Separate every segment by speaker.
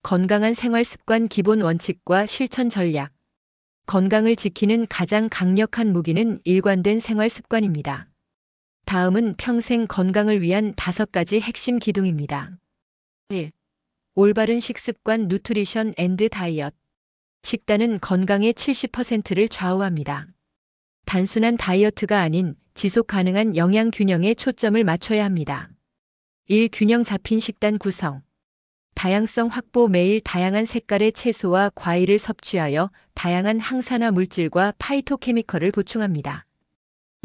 Speaker 1: 건강한 생활 습관 기본 원칙과 실천 전략. 건강을 지키는 가장 강력한 무기는 일관된 생활 습관입니다. 다음은 평생 건강을 위한 5가지 핵심 기둥입니다. 1. 올바른 식습관 누트리션 앤드 다이어트. 식단은 건강의 70%를 좌우합니다. 단순한 다이어트가 아닌 지속 가능한 영양 균형에 초점을 맞춰야 합니다. 1. 균형 잡힌 식단 구성. 다양성 확보. 매일 다양한 색깔의 채소와 과일을 섭취하여 다양한 항산화 물질과 파이토케미컬을 보충합니다.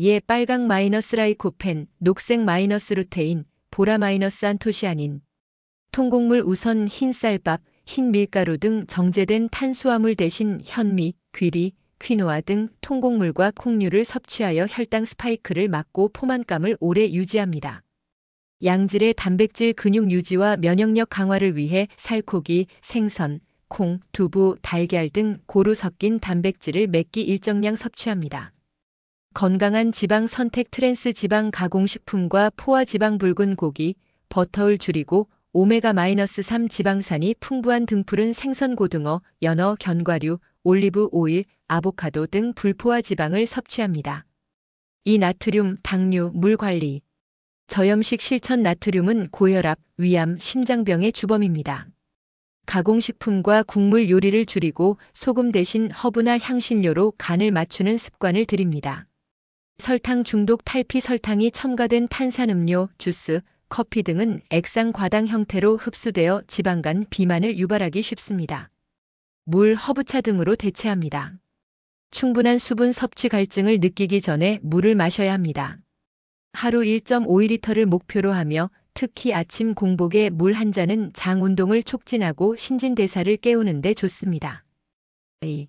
Speaker 1: 예, 빨강 마이너스 라이코펜, 녹색 마이너스 루테인, 보라 마이너스 안토시아닌. 통곡물 우선 흰 쌀밥, 흰 밀가루 등 정제된 탄수화물 대신 현미, 귀리, 퀴노아 등 통곡물과 콩류를 섭취하여 혈당 스파이크를 막고 포만감을 오래 유지합니다. 양질의 단백질 근육 유지와 면역력 강화를 위해 살코기, 생선, 콩, 두부, 달걀 등 고루 섞인 단백질을 매끼 일정량 섭취합니다. 건강한 지방 선택. 트랜스 지방 가공식품과 포화 지방 붉은 고기, 버터를 줄이고 오메가-3 지방산이 풍부한 등푸른 생선, 고등어, 연어, 견과류, 올리브 오일, 아보카도 등 불포화 지방을 섭취합니다. 2. 나트륨, 당류, 물 관리. 저염식 실천. 나트륨은 고혈압, 위암, 심장병의 주범입니다. 가공식품과 국물 요리를 줄이고 소금 대신 허브나 향신료로 간을 맞추는 습관을 들입니다. 설탕 중독. 탈피. 설탕이 첨가된 탄산음료, 주스, 커피 등은 액상 과당 형태로 흡수되어 지방간 비만을 유발하기 쉽습니다. 물, 허브차 등으로 대체합니다. 충분한 수분 섭취. 갈증을 느끼기 전에 물을 마셔야 합니다. 하루 1.5리터를 목표로 하며 특히 아침 공복에 물 한 잔은 장 운동을 촉진하고 신진대사를 깨우는 데 좋습니다. 2.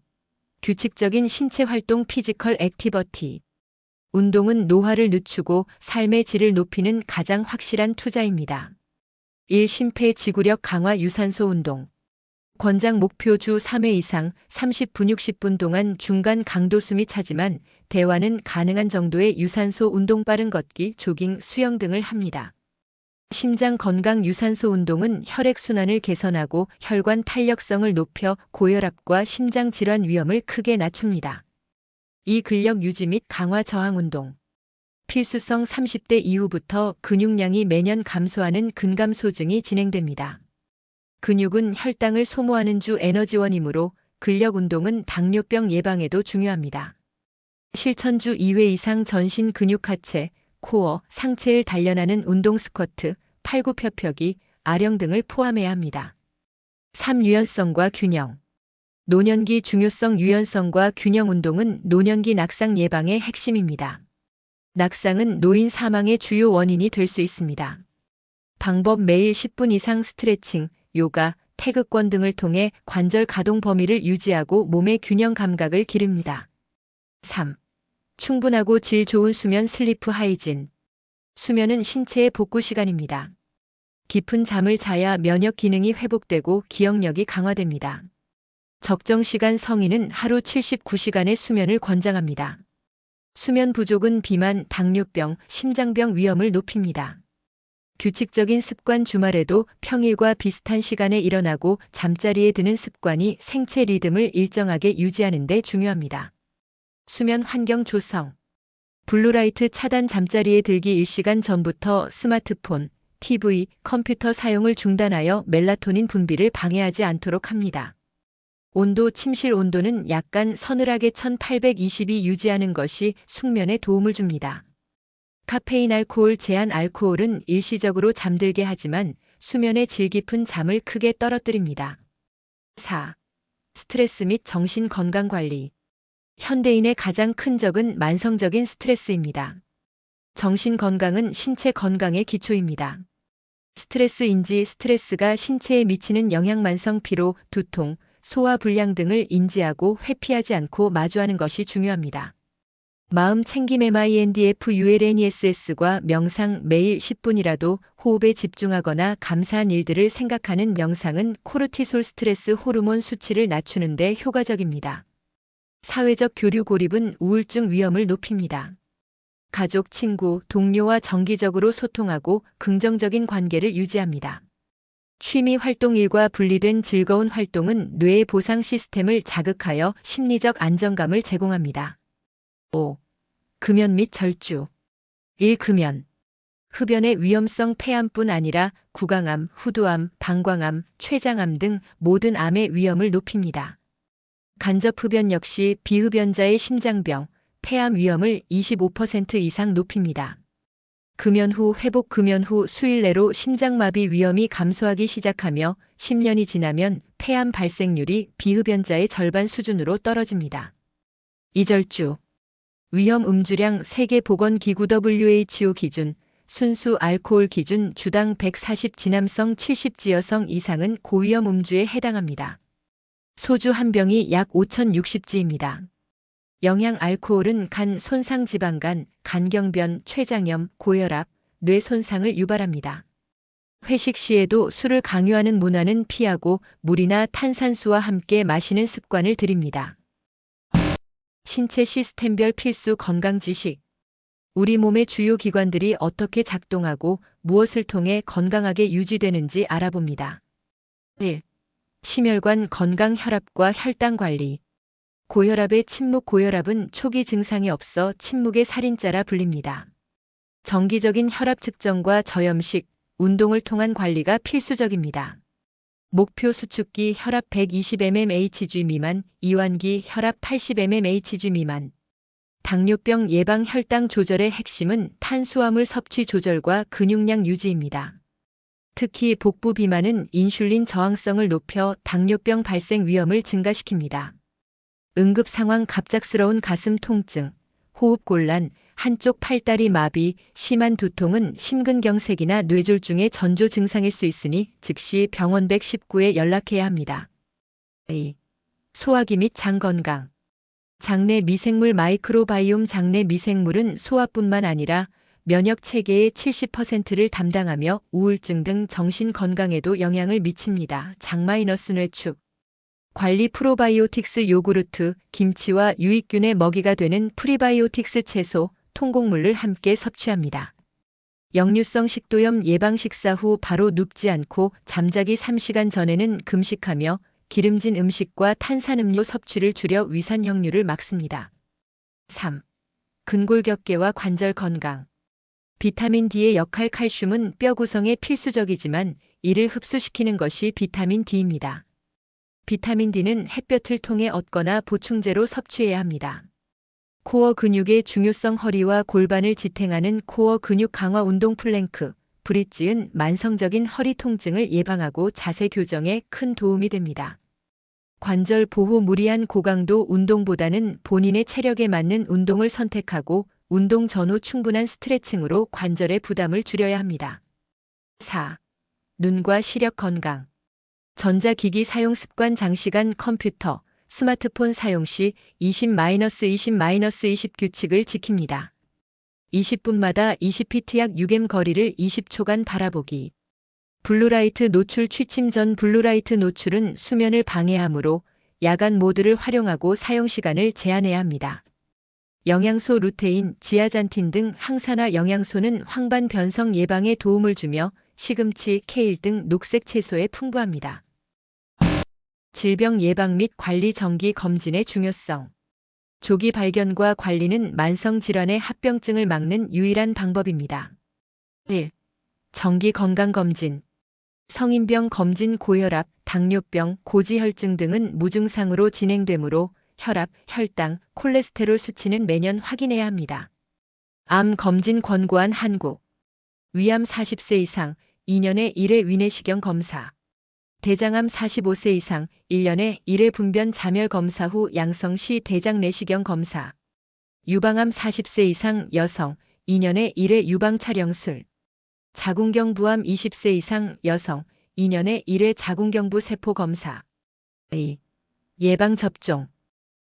Speaker 1: 규칙적인 신체 활동. 피지컬 액티버티. 운동은 노화를 늦추고 삶의 질을 높이는 가장 확실한 투자입니다. 1. 심폐지구력 강화. 유산소 운동. 권장 목표 주 3회 이상 30분 60분 동안 중간 강도 숨이 차지만 대화는 가능한 정도의 유산소 운동. 빠른 걷기, 조깅, 수영 등을 합니다. 심장 건강. 유산소 운동은 혈액순환을 개선하고 혈관 탄력성을 높여 고혈압과 심장 질환 위험을 크게 낮춥니다. 2. 근력 유지 및 강화. 저항 운동. 필수성. 30대 이후부터 근육량이 매년 감소하는 근감소증이 진행됩니다. 근육은 혈당을 소모하는 주 에너지원이므로 근력 운동은 당뇨병 예방에도 중요합니다. 실천. 주 2회 이상 전신 근육 하체, 코어, 상체를 단련하는 운동. 스쿼트, 팔굽혀펴기, 아령 등을 포함해야 합니다. 3. 유연성과 균형. 노년기 중요성. 유연성과 균형 운동은 노년기 낙상 예방의 핵심입니다. 낙상은 노인 사망의 주요 원인이 될 수 있습니다. 방법. 매일 10분 이상 스트레칭, 요가, 태극권 등을 통해 관절 가동 범위를 유지하고 몸의 균형 감각을 기릅니다. 3. 충분하고 질 좋은 수면. 슬리프 하이진. 수면은 신체의 복구 시간입니다. 깊은 잠을 자야 면역 기능이 회복되고 기억력이 강화됩니다. 적정 시간. 성인은 하루 79시간의 수면을 권장합니다. 수면 부족은 비만, 당뇨병, 심장병 위험을 높입니다. 규칙적인 습관. 주말에도 평일과 비슷한 시간에 일어나고 잠자리에 드는 습관이 생체 리듬을 일정하게 유지하는 데 중요합니다. 수면 환경 조성. 블루라이트 차단. 잠자리에 들기 1시간 전부터 스마트폰, TV, 컴퓨터 사용을 중단하여 멜라토닌 분비를 방해하지 않도록 합니다. 온도. 침실 온도는 약간 서늘하게 1822 유지하는 것이 숙면에 도움을 줍니다. 카페인. 알코올 제한. 알코올은 일시적으로 잠들게 하지만 수면의 질 깊은 잠을 크게 떨어뜨립니다. 4. 스트레스 및 정신 건강 관리. 현대인의 가장 큰 적은 만성적인 스트레스입니다. 정신 건강은 신체 건강의 기초입니다. 스트레스인지. 스트레스가 신체에 미치는 영향. 만성 피로, 두통, 소화 불량 등을 인지하고 회피하지 않고 마주하는 것이 중요합니다. 마음 챙김. mindfulness과 명상. 매일 10분이라도 호흡에 집중하거나 감사한 일들을 생각하는 명상은 코르티솔 스트레스 호르몬 수치를 낮추는 데 효과적입니다. 사회적 교류. 고립은 우울증 위험을 높입니다. 가족, 친구, 동료와 정기적으로 소통하고 긍정적인 관계를 유지합니다. 취미 활동 일과 분리된 즐거운 활동은 뇌의 보상 시스템을 자극하여 심리적 안정감을 제공합니다. 5. 금연 및 절주. 1. 금연. 흡연의 위험성 폐암뿐 아니라 구강암, 후두암, 방광암, 췌장암 등 모든 암의 위험을 높입니다. 간접 흡연 역시 비흡연자의 심장병, 폐암 위험을 25% 이상 높입니다. 금연 후 회복 금연 후 수일 내로 심장마비 위험이 감소하기 시작하며 10년이 지나면 폐암 발생률이 비흡연자의 절반 수준으로 떨어집니다. 2. 절주. 위험 음주량 세계보건기구 WHO 기준 순수 알코올 기준 주당 140 지남성 70지 여성 이상은 고위험 음주에 해당합니다. 소주 한 병이 약 5060지입니다. 영양 알코올은 간 손상 지방간, 간경변, 췌장염, 고혈압, 뇌 손상을 유발합니다. 회식 시에도 술을 강요하는 문화는 피하고 물이나 탄산수와 함께 마시는 습관을 들입니다. 신체 시스템별 필수 건강 지식. 우리 몸의 주요 기관들이 어떻게 작동하고 무엇을 통해 건강하게 유지되는지 알아봅니다. 1. 심혈관 건강 혈압과 혈당 관리. 고혈압의 침묵 고혈압은 초기 증상이 없어 침묵의 살인자라 불립니다. 정기적인 혈압 측정과 저염식, 운동을 통한 관리가 필수적입니다. 목표 수축기 혈압 120mmHg 미만, 이완기 혈압 80mmHg 미만. 당뇨병 예방 혈당 조절의 핵심은 탄수화물 섭취 조절과 근육량 유지입니다. 특히 복부 비만은 인슐린 저항성을 높여 당뇨병 발생 위험을 증가시킵니다. 응급 상황 갑작스러운 가슴 통증, 호흡 곤란, 한쪽 팔다리 마비, 심한 두통은 심근경색이나 뇌졸중의 전조 증상일 수 있으니 즉시 병원 119에 연락해야 합니다. 2. 소화기 및 장 건강. 장내 미생물 마이크로바이옴 장내 미생물은 소화뿐만 아니라 면역 체계의 70%를 담당하며 우울증 등 정신 건강에도 영향을 미칩니다. 장-뇌축 관리 프로바이오틱스 요구르트, 김치와 유익균의 먹이가 되는 프리바이오틱스 채소, 통곡물을 함께 섭취합니다. 역류성 식도염 예방 식사 후 바로 눕지 않고 잠자기 3시간 전에는 금식하며 기름진 음식과 탄산음료 섭취를 줄여 위산 역류를 막습니다. 3. 근골격계와 관절 건강. 비타민 D의 역할 칼슘은 뼈 구성에 필수적이지만 이를 흡수시키는 것이 비타민 D입니다. 비타민 D는 햇볕을 통해 얻거나 보충제로 섭취해야 합니다. 코어 근육의 중요성 허리와 골반을 지탱하는 코어 근육 강화 운동 플랭크, 브릿지은 만성적인 허리 통증을 예방하고 자세 교정에 큰 도움이 됩니다. 관절 보호 무리한 고강도 운동보다는 본인의 체력에 맞는 운동을 선택하고 운동 전후 충분한 스트레칭으로 관절의 부담을 줄여야 합니다. 4. 눈과 시력 건강. 전자기기 사용 습관 장시간 컴퓨터, 스마트폰 사용 시 20-20-20 규칙을 지킵니다. 20분마다 20pt 약 6m 거리를 20초간 바라보기. 블루라이트 노출 취침 전 블루라이트 노출은 수면을 방해하므로 야간 모드를 활용하고 사용 시간을 제한해야 합니다. 영양소 루테인, 지아잔틴 등 항산화 영양소는 황반 변성 예방에 도움을 주며 시금치, 케일 등 녹색 채소에 풍부합니다. 질병 예방 및 관리 정기 검진의 중요성. 조기 발견과 관리는 만성 질환의 합병증을 막는 유일한 방법입니다. 1. 정기 건강 검진. 성인병 검진 고혈압, 당뇨병, 고지혈증 등은 무증상으로 진행되므로 혈압, 혈당, 콜레스테롤 수치는 매년 확인해야 합니다. 암 검진 권고한 한국. 위암 40세 이상 2년에 1회 위내시경 검사. 대장암 45세 이상 1년에 1회 분변 자멸 검사 후 양성 시 대장 내시경 검사. 유방암 40세 이상 여성 2년에 1회 유방 촬영술. 자궁경부암 20세 이상 여성 2년에 1회 자궁경부 세포 검사. 2. 예방 접종.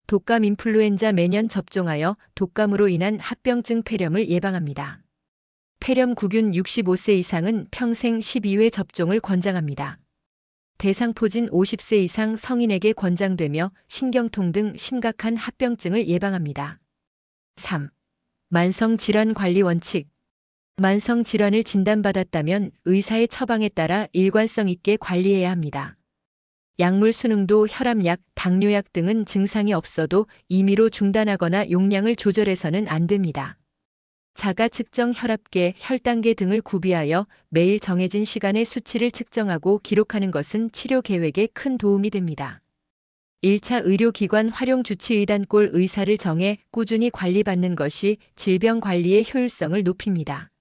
Speaker 1: 독감 인플루엔자 매년 접종하여 독감으로 인한 합병증 폐렴을 예방합니다. 폐렴 구균 65세 이상은 평생 12회 접종을 권장합니다. 대상포진 50세 이상 성인에게 권장되며 신경통 등 심각한 합병증을 예방합니다. 3. 만성 질환 관리 원칙. 만성 질환을 진단받았다면 의사의 처방에 따라 일관성 있게 관리해야 합니다. 약물 수능도 혈압약, 당뇨약 등은 증상이 없어도 임의로 중단하거나 용량을 조절해서는 안 됩니다. 자가 측정 혈압계, 혈당계 등을 구비하여 매일 정해진 시간에 수치를 측정하고 기록하는 것은 치료 계획에 큰 도움이 됩니다. 1차 의료기관 활용 주치의단꼴 의사를 정해 꾸준히 관리받는 것이 질병 관리의 효율성을 높입니다.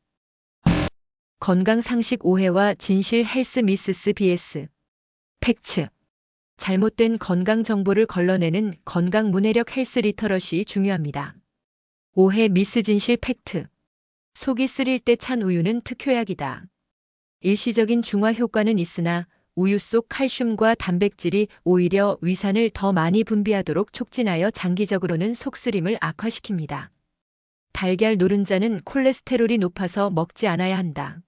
Speaker 1: 건강상식 오해와 진실 헬스 미스스 BS 팩트. 잘못된 건강 정보를 걸러내는 건강 문해력 헬스 리터러시 중요합니다. 오해 미스 진실 팩트. 속이 쓰릴 때 찬 우유는 특효약이다. 일시적인 중화 효과는 있으나 우유 속 칼슘과 단백질이 오히려 위산을 더 많이 분비하도록 촉진하여 장기적으로는 속쓰림을 악화시킵니다. 달걀 노른자는 콜레스테롤이 높아서 먹지 않아야 한다.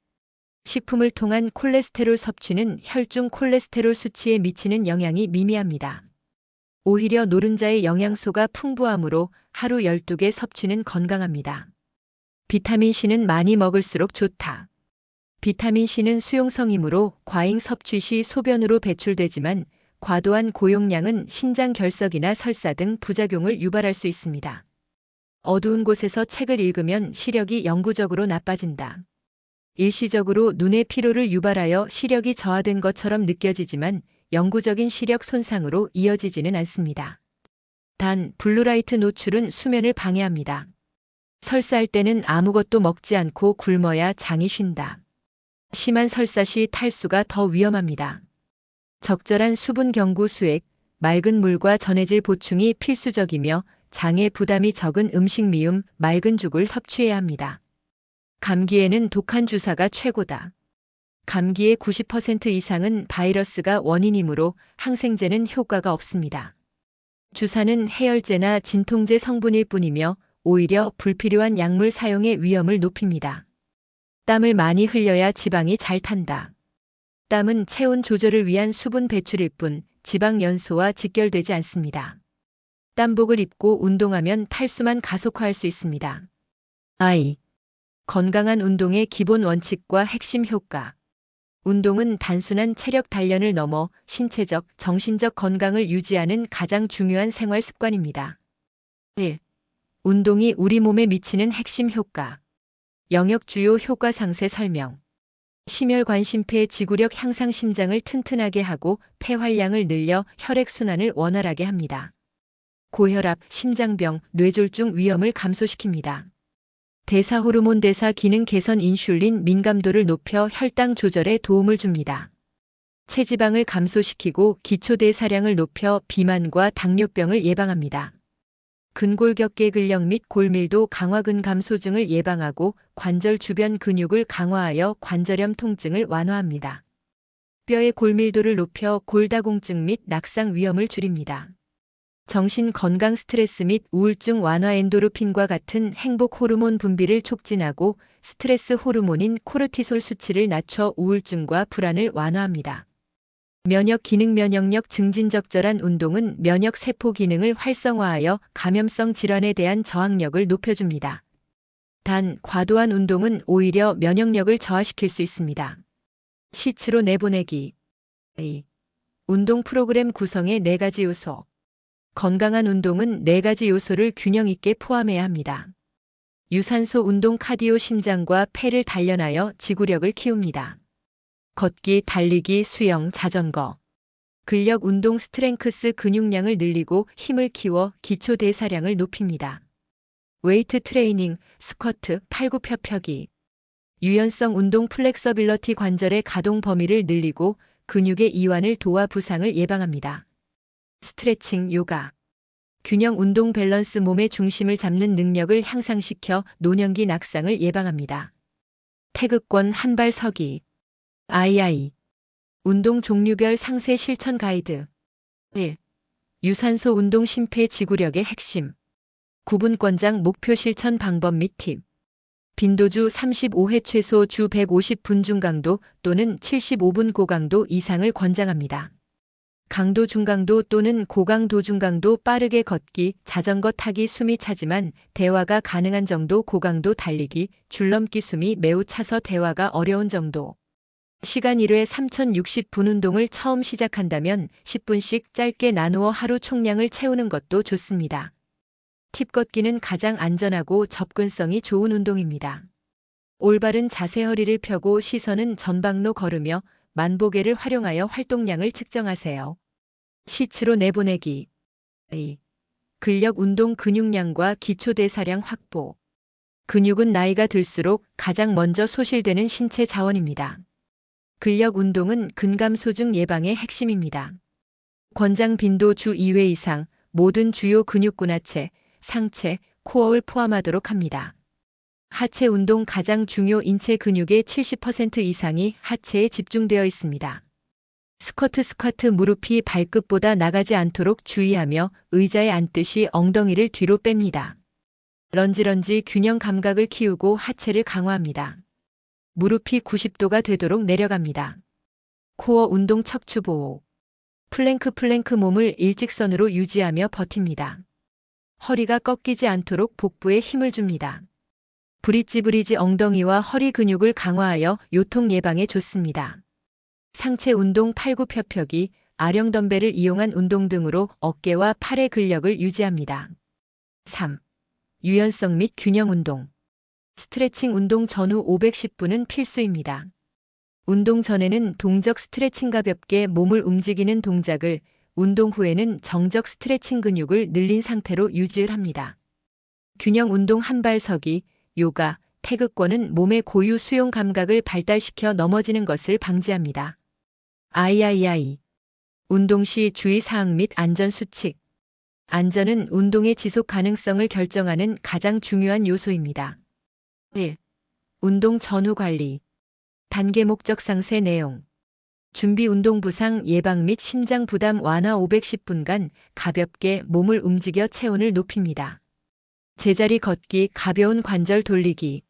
Speaker 1: 식품을 통한 콜레스테롤 섭취는 혈중 콜레스테롤 수치에 미치는 영향이 미미합니다. 오히려 노른자의 영양소가 풍부하므로 하루 12개 섭취는 건강합니다. 비타민C는 많이 먹을수록 좋다. 비타민C는 수용성이므로 과잉 섭취 시 소변으로 배출되지만 과도한 고용량은 신장 결석이나 설사 등 부작용을 유발할 수 있습니다. 어두운 곳에서 책을 읽으면 시력이 영구적으로 나빠진다. 일시적으로 눈의 피로를 유발하여 시력이 저하된 것처럼 느껴지지만 영구적인 시력 손상으로 이어지지는 않습니다. 단, 블루라이트 노출은 수면을 방해합니다. 설사할 때는 아무것도 먹지 않고 굶어야 장이 쉰다. 심한 설사 시 탈수가 더 위험합니다. 적절한 수분 경구 수액, 맑은 물과 전해질 보충이 필수적이며 장에 부담이 적은 음식 미음, 맑은 죽을 섭취해야 합니다. 감기에는 독한 주사가 최고다. 감기의 90% 이상은 바이러스가 원인이므로 항생제는 효과가 없습니다. 주사는 해열제나 진통제 성분일 뿐이며 오히려 불필요한 약물 사용의 위험을 높입니다. 땀을 많이 흘려야 지방이 잘 탄다. 땀은 체온 조절을 위한 수분 배출일 뿐 지방 연소와 직결되지 않습니다. 땀복을 입고 운동하면 탈수만 가속화할 수 있습니다. 건강한 운동의 기본 원칙과 핵심 효과. 운동은 단순한 체력 단련을 넘어 신체적, 정신적 건강을 유지하는 가장 중요한 생활 습관입니다. 1. 운동이 우리 몸에 미치는 핵심 효과. 영역 주요 효과 상세 설명. 심혈관 심폐 지구력 향상 심장을 튼튼하게 하고 폐활량을 늘려 혈액순환을 원활하게 합니다. 고혈압, 심장병, 뇌졸중 위험을 감소시킵니다. 대사호르몬 대사 기능 개선 인슐린 민감도를 높여 혈당 조절에 도움을 줍니다. 체지방을 감소시키고 기초대사량을 높여 비만과 당뇨병을 예방합니다. 근골격계 근력 및 골밀도 강화근 감소증을 예방하고 관절 주변 근육을 강화하여 관절염 통증을 완화합니다. 뼈의 골밀도를 높여 골다공증 및 낙상 위험을 줄입니다. 정신 건강 스트레스 및 우울증 완화 엔도르핀과 같은 행복 호르몬 분비를 촉진하고 스트레스 호르몬인 코르티솔 수치를 낮춰 우울증과 불안을 완화합니다. 면역 기능 면역력 증진 적절한 운동은 면역 세포 기능을 활성화하여 감염성 질환에 대한 저항력을 높여줍니다. 단, 과도한 운동은 오히려 면역력을 저하시킬 수 있습니다. 시츠로 내보내기. 운동 프로그램 구성의 4가지 요소. 건강한 운동은 4가지 요소를 균형 있게 포함해야 합니다. 유산소 운동 카디오 심장과 폐를 단련하여 지구력을 키웁니다. 걷기, 달리기, 수영, 자전거. 근력 운동 스트렝크스 근육량을 늘리고 힘을 키워 기초 대사량을 높입니다. 웨이트 트레이닝, 스쿼트, 팔굽혀펴기. 유연성 운동 플렉서빌러티 관절의 가동 범위를 늘리고 근육의 이완을 도와 부상을 예방합니다. 스트레칭, 요가. 균형 운동 밸런스 몸의 중심을 잡는 능력을 향상시켜 노년기 낙상을 예방합니다. 태극권 한발 서기. 운동 종류별 상세 실천 가이드. 1. 유산소 운동 심폐 지구력의 핵심. 9분 권장 목표 실천 방법 및 팁. 빈도주 35회 최소 주 150분 중강도 또는 75분 고강도 이상을 권장합니다. 강도 중강도 또는 고강도 중강도 빠르게 걷기, 자전거 타기 숨이 차지만 대화가 가능한 정도 고강도 달리기, 줄넘기 숨이 매우 차서 대화가 어려운 정도. 시간 1회 3060분 운동을 처음 시작한다면 10분씩 짧게 나누어 하루 총량을 채우는 것도 좋습니다. 팁 걷기는 가장 안전하고 접근성이 좋은 운동입니다. 올바른 자세 허리를 펴고 시선은 전방로 걸으며 만보계를 활용하여 활동량을 측정하세요. 시츠로 내보내기. 2. 근력 운동 근육량과 기초대사량 확보. 근육은 나이가 들수록 가장 먼저 소실되는 신체 자원입니다. 근력 운동은 근감소증 예방의 핵심입니다. 권장 빈도 주 2회 이상 모든 주요 근육군 하체, 상체, 코어를 포함하도록 합니다. 하체 운동 가장 중요 인체 근육의 70% 이상이 하체에 집중되어 있습니다. 스쿼트 무릎이 발끝보다 나가지 않도록 주의하며 의자에 앉듯이 엉덩이를 뒤로 뺍니다. 런지 균형 감각을 키우고 하체를 강화합니다. 무릎이 90도가 되도록 내려갑니다. 코어 운동 척추 보호. 플랭크 몸을 일직선으로 유지하며 버팁니다. 허리가 꺾이지 않도록 복부에 힘을 줍니다. 브릿지 엉덩이와 허리 근육을 강화하여 요통 예방에 좋습니다. 상체 운동 팔굽혀펴기, 아령 덤벨을 이용한 운동 등으로 어깨와 팔의 근력을 유지합니다. 3. 유연성 및 균형 운동. 스트레칭 운동 전후 510분은 필수입니다. 운동 전에는 동적 스트레칭 가볍게 몸을 움직이는 동작을, 운동 후에는 정적 스트레칭 근육을 늘린 상태로 유지를 합니다. 균형 운동 한발서기, 요가, 태극권은 몸의 고유 수용 감각을 발달시켜 넘어지는 것을 방지합니다. III. 운동 시 주의사항 및 안전수칙. 안전은 운동의 지속 가능성을 결정하는 가장 중요한 요소입니다. 1. 운동 전후 관리. 단계 목적 상세 내용. 준비 운동 부상 예방 및 심장 부담 완화 510분간 가볍게 몸을 움직여 체온을 높입니다. 제자리 걷기, 가벼운 관절 돌리기.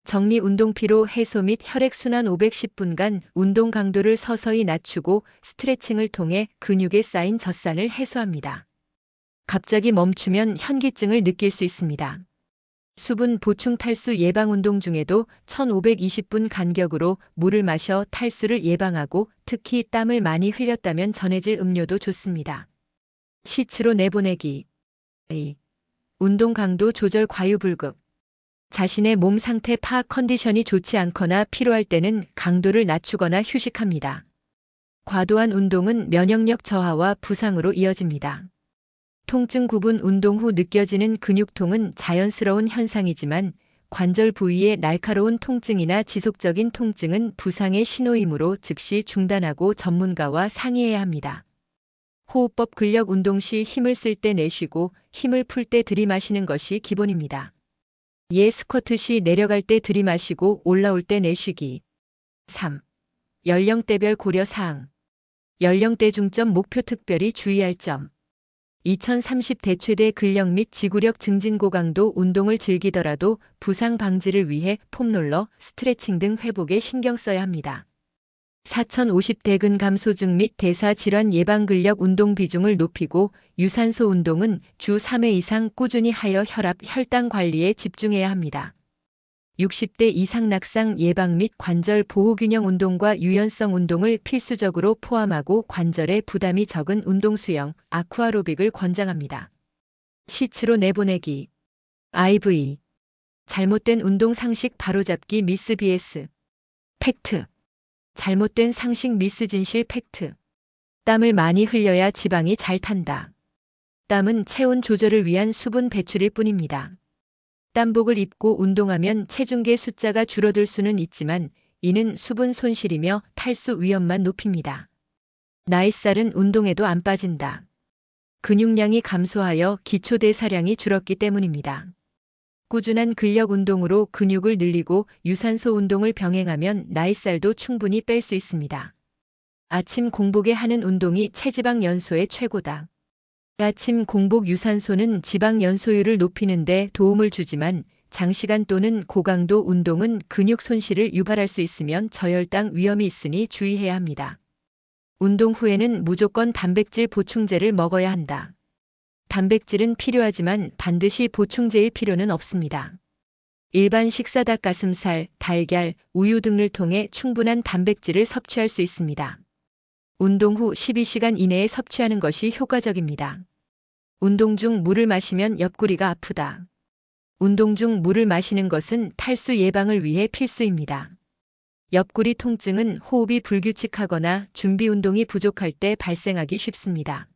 Speaker 1: 정리 운동 피로 해소 및 혈액순환 510분간 운동 강도를 서서히 낮추고 스트레칭을 통해 근육에 쌓인 젖산을 해소합니다. 갑자기 멈추면 현기증을 느낄 수 있습니다. 수분 보충 탈수 예방 운동 중에도 1520분 간격으로 물을 마셔 탈수를 예방하고 특히 땀을 많이 흘렸다면 전해질 음료도 좋습니다. 시츠로 내보내기. A. 운동 강도 조절 과유불급. 자신의 몸 상태 파악 컨디션이 좋지 않거나 피로할 때는 강도를 낮추거나 휴식합니다. 과도한 운동은 면역력 저하와 부상으로 이어집니다. 통증 구분 운동 후 느껴지는 근육통은 자연스러운 현상이지만 관절 부위의 날카로운 통증이나 지속적인 통증은 부상의 신호이므로 즉시 중단하고 전문가와 상의해야 합니다. 호흡법 근력 운동 시 힘을 쓸 때 내쉬고 힘을 풀 때 들이마시는 것이 기본입니다. 스쿼트 시 내려갈 때 들이마시고 올라올 때 내쉬기. 3. 연령대별 고려 사항. 연령대 중점 목표 특별히 주의할 점. 2030대 최대 근력 및 지구력 증진 고강도 운동을 즐기더라도 부상 방지를 위해 폼롤러, 스트레칭 등 회복에 신경 써야 합니다. 4050대 근감소증 및 대사질환 예방 근력 운동 비중을 높이고 유산소 운동은 주 3회 이상 꾸준히 하여 혈압, 혈당 관리에 집중해야 합니다. 60대 이상 낙상 예방 및 관절 보호 균형 운동과 유연성 운동을 필수적으로 포함하고 관절에 부담이 적은 운동 수영, 아쿠아로빅을 권장합니다. 시츠로 내보내기. IV. 잘못된 운동 상식 바로잡기 미스 BS. 팩트. 잘못된 상식 미스 진실 팩트. 땀을 많이 흘려야 지방이 잘 탄다. 땀은 체온 조절을 위한 수분 배출일 뿐입니다. 땀복을 입고 운동하면 체중계 숫자가 줄어들 수는 있지만 이는 수분 손실이며 탈수 위험만 높입니다. 나이살은 운동에도 안 빠진다. 근육량이 감소하여 기초대사량이 줄었기 때문입니다. 꾸준한 근력 운동으로 근육을 늘리고 유산소 운동을 병행하면 나이살도 충분히 뺄 수 있습니다. 아침 공복에 하는 운동이 체지방 연소에 최고다. 아침 공복 유산소는 지방 연소율을 높이는 데 도움을 주지만 장시간 또는 고강도 운동은 근육 손실을 유발할 수 있으면 저혈당 위험이 있으니 주의해야 합니다. 운동 후에는 무조건 단백질 보충제를 먹어야 한다. 단백질은 필요하지만 반드시 보충제일 필요는 없습니다. 일반 식사 닭가슴살, 달걀, 우유 등을 통해 충분한 단백질을 섭취할 수 있습니다. 운동 후 12시간 이내에 섭취하는 것이 효과적입니다. 운동 중 물을 마시면 옆구리가 아프다. 운동 중 물을 마시는 것은 탈수 예방을 위해 필수입니다. 옆구리 통증은 호흡이 불규칙하거나 준비 운동이 부족할 때 발생하기 쉽습니다.